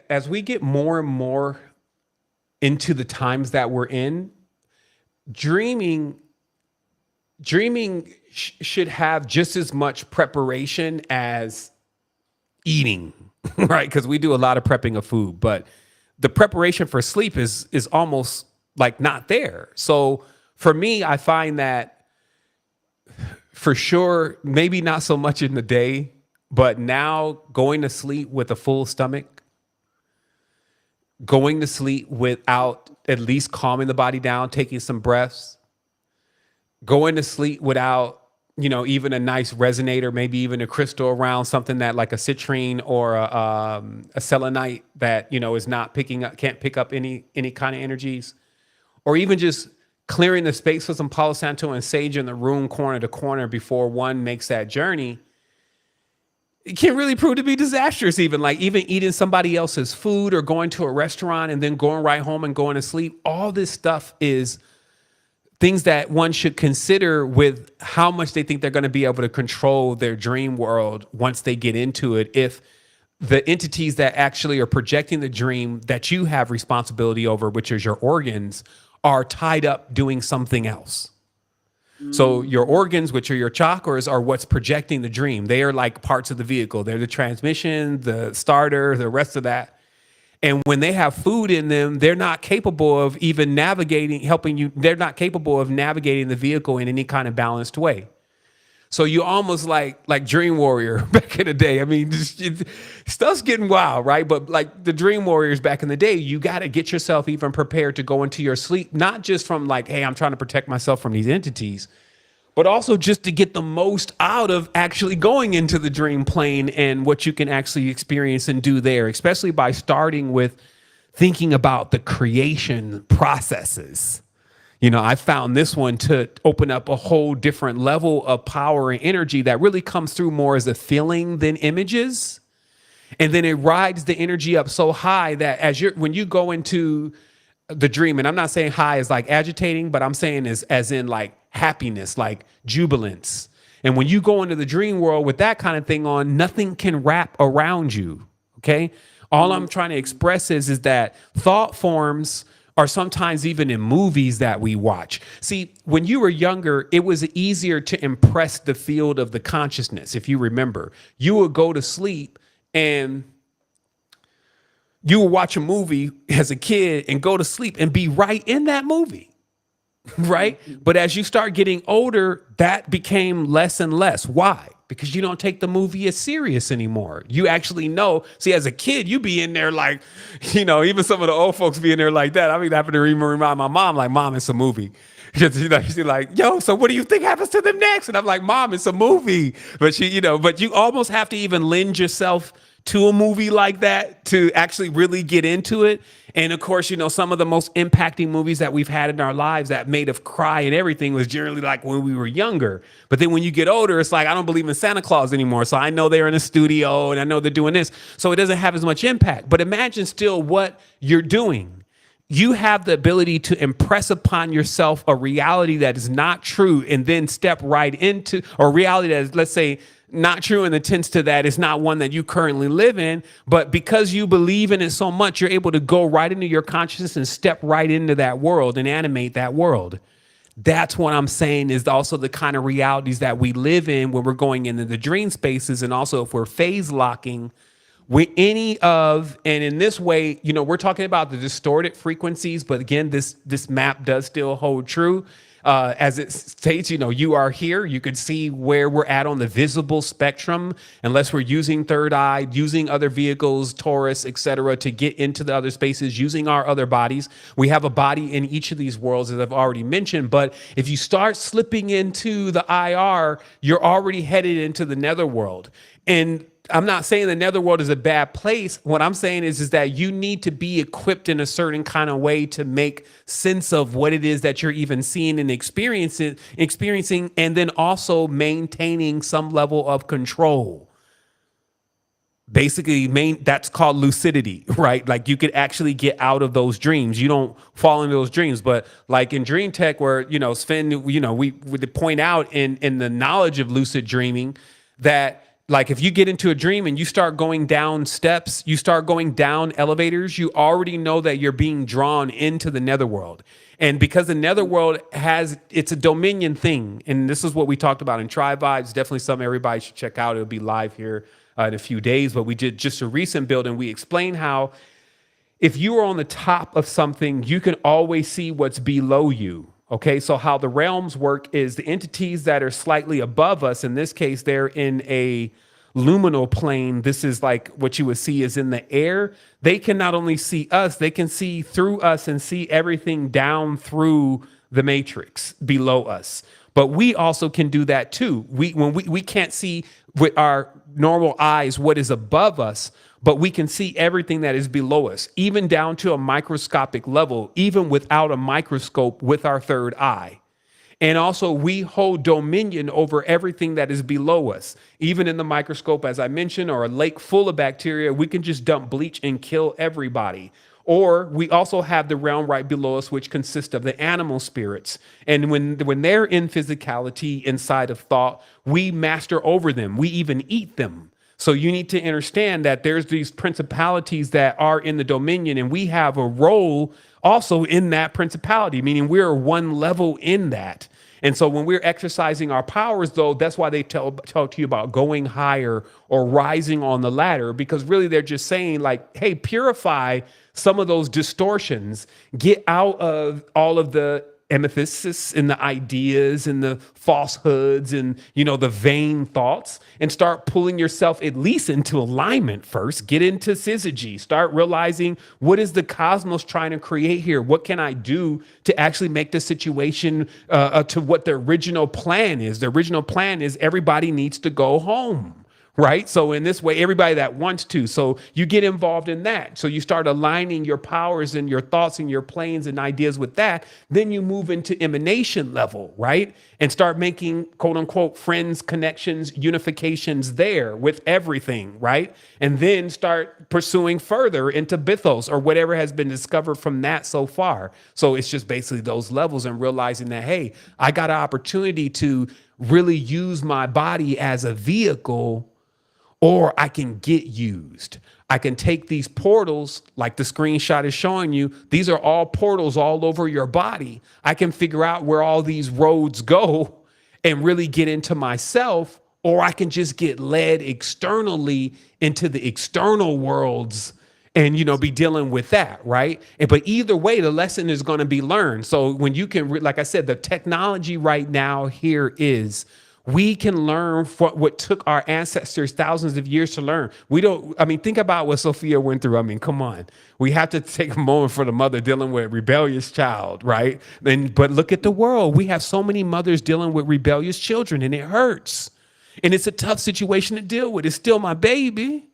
as we get more and more into the times that we're in, dreaming should have just as much preparation as eating, right? Because we do a lot of prepping of food, but the preparation for sleep is almost like not there. So for me, I find that for sure, maybe not so much in the day, but now going to sleep with a full stomach, going to sleep without at least calming the body down, taking some breaths, going to sleep without, even a nice resonator, maybe even a crystal around, something that like a citrine or a selenite that, is not can't pick up any kind of energies, or even just clearing the space with some Palo Santo and sage in the room corner to corner before one makes that journey. It can really prove to be disastrous, even eating somebody else's food or going to a restaurant and then going right home and going to sleep. All this stuff is things that one should consider with how much they think they're going to be able to control their dream world once they get into it. If the entities that actually are projecting the dream that you have responsibility over, which is your organs, are tied up doing something else. So your organs, which are your chakras, are what's projecting the dream. They are like parts of the vehicle. They're the transmission, the starter, the rest of that. And when they have food in them, they're not capable of even helping you. They're not capable of navigating the vehicle in any kind of balanced way. So you almost like Dream Warrior back in the day. I mean, stuff's getting wild, right? But like the Dream Warriors back in the day, you got to get yourself even prepared to go into your sleep, not just from like, hey, I'm trying to protect myself from these entities, but also just to get the most out of actually going into the dream plane and what you can actually experience and do there, especially by starting with thinking about the creation processes. I found this one to open up a whole different level of power and energy that really comes through more as a feeling than images. And then it rides the energy up so high that when you go into the dream, and I'm not saying high is like agitating, but I'm saying as in like happiness, like jubilance. And when you go into the dream world with that kind of thing on, nothing can wrap around you. Okay. All I'm trying to express is that thought forms are sometimes even in movies that we watch. See, when you were younger, it was easier to impress the field of the consciousness. If you remember, you would go to sleep and you would watch a movie as a kid and go to sleep and be right in that movie, right? But as you start getting older, that became less and less. Why? Because you don't take the movie as serious anymore. You actually know. See, as a kid, you be in there like, even some of the old folks be in there like that. I mean, I have to remind my mom, like, Mom, it's a movie. She's like, yo, so what do you think happens to them next? And I'm like, Mom, it's a movie. But but you almost have to even lend yourself to a movie like that to actually really get into it. And of course, some of the most impacting movies that we've had in our lives that made us cry and everything was generally like when we were younger. But then when you get older, it's like, I don't believe in Santa Claus anymore. So I know they're in a studio and I know they're doing this. So it doesn't have as much impact. But imagine still what you're doing. You have the ability to impress upon yourself a reality that is not true and then step right into, or reality that is, let's say, not true in the tense to that it's not one that you currently live in, but because you believe in it so much, you're able to go right into your consciousness and step right into that world and animate that world. That's what I'm saying is also the kind of realities that we live in when we're going into the dream spaces. And also if we're phase locking with and in this way, we're talking about the distorted frequencies, but again, this map does still hold true. As it states, you are here. You can see where we're at on the visible spectrum, unless we're using third eye, using other vehicles, Taurus, etc., to get into the other spaces, using our other bodies. We have a body in each of these worlds, as I've already mentioned. But if you start slipping into the IR, you're already headed into the netherworld. And I'm not saying the netherworld is a bad place. What I'm saying is that you need to be equipped in a certain kind of way to make sense of what it is that you're even seeing and experiencing, and then also maintaining some level of control. Basically, that's called lucidity, right? Like you could actually get out of those dreams. You don't fall into those dreams. But like in Dream Tech, where, Sven, we would point out in the knowledge of lucid dreaming that Like if you get into a dream and you start going down steps, you start going down elevators, you already know that you're being drawn into the netherworld. And because the netherworld it's a dominion thing. And this is what we talked about in Tribe Vibes. Definitely something everybody should check out. It'll be live here in a few days. But we did just a recent build and we explained how if you are on the top of something, you can always see what's below you. Okay, so how the realms work is the entities that are slightly above us, in this case, they're in a luminal plane. This is like what you would see is in the air. They can not only see us, they can see through us and see everything down through the matrix below us. But we also can do that too. We can't see with our normal eyes what is above us, but we can see everything that is below us, even down to a microscopic level, even without a microscope with our third eye. And also we hold dominion over everything that is below us. Even in the microscope, as I mentioned, or a lake full of bacteria, we can just dump bleach and kill everybody. Or we also have the realm right below us, which consists of the animal spirits. And when they're in physicality inside of thought, we master over them. We even eat them. So you need to understand that there's these principalities that are in the dominion, and we have a role also in that principality, meaning we're one level in that. And so when we're exercising our powers, though, that's why they talk to you about going higher or rising on the ladder, because really they're just saying like, hey, purify some of those distortions, get out of all of the amethysts and the ideas and the falsehoods and, the vain thoughts, and start pulling yourself at least into alignment first. Get into syzygy. Start realizing, what is the cosmos trying to create here? What can I do to actually make the situation to what the original plan is? The original plan is everybody needs to go home. Right. So in this way, everybody that wants to. So you get involved in that. So you start aligning your powers and your thoughts and your planes and ideas with that. Then you move into emanation level. Right. And start making, quote unquote, friends, connections, unifications there with everything. Right. And then start pursuing further into Bithos or whatever has been discovered from that so far. So it's just basically those levels and realizing that, hey, I got an opportunity to really use my body as a vehicle, or I can get used. I can take these portals, like the screenshot is showing you. These are all portals all over your body. I can figure out where all these roads go and really get into myself, or I can just get led externally into the external worlds and, be dealing with that, right? But either way, the lesson is going to be learned. So when you can, like I said, the technology right now here is, we can learn what took our ancestors thousands of years to learn. Think about what Sophia went through. Come on. We have to take a moment for the mother dealing with a rebellious child, right? But look at the world. We have so many mothers dealing with rebellious children, and it hurts. And it's a tough situation to deal with. It's still my baby.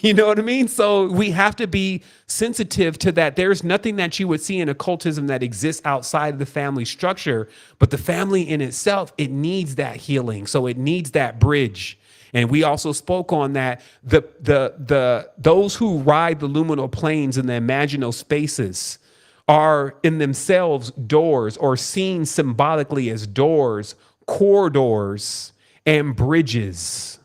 You know what I mean? So we have to be sensitive to that. There's nothing that you would see in occultism that exists outside of the family structure, but the family in itself, it needs that healing. So it needs that bridge. And we also spoke on that. Those who ride the luminal planes in the imaginal spaces are in themselves doors, or seen symbolically as doors, corridors, and bridges.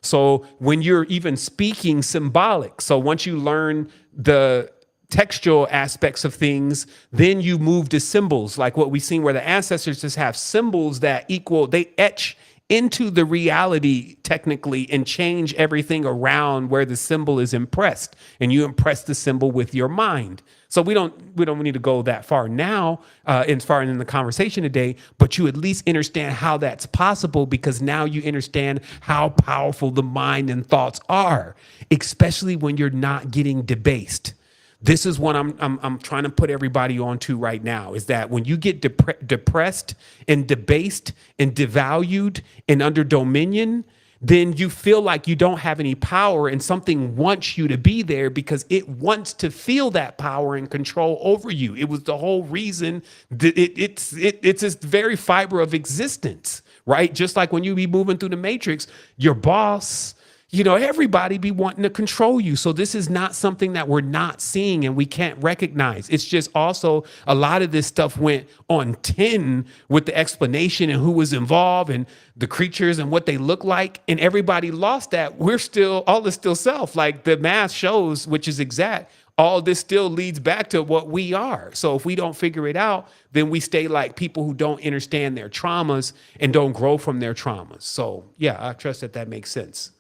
So when you're even speaking symbolic, so once you learn the textual aspects of things, then you move to symbols, like what we've seen where the ancestors just have symbols that they etch into the reality technically and change everything around where the symbol is impressed, and you impress the symbol with your mind. So we don't need to go that far now, as far in the conversation today, but you at least understand how that's possible, because now you understand how powerful the mind and thoughts are, especially when you're not getting debased. This is what I'm trying to put everybody onto right now, is that when you get depressed and debased and devalued and under dominion, then you feel like you don't have any power, and something wants you to be there because it wants to feel that power and control over you. It was the whole reason that it's this very fiber of existence, right? Just like when you be moving through the matrix, your boss, everybody be wanting to control you. So this is not something that we're not seeing and we can't recognize. It's just also a lot of this stuff went on 10 with the explanation and who was involved and the creatures and what they look like. And everybody lost that. All is still self. Like the math shows, which is exact. All this still leads back to what we are. So if we don't figure it out, then we stay like people who don't understand their traumas and don't grow from their traumas. So yeah, I trust that makes sense.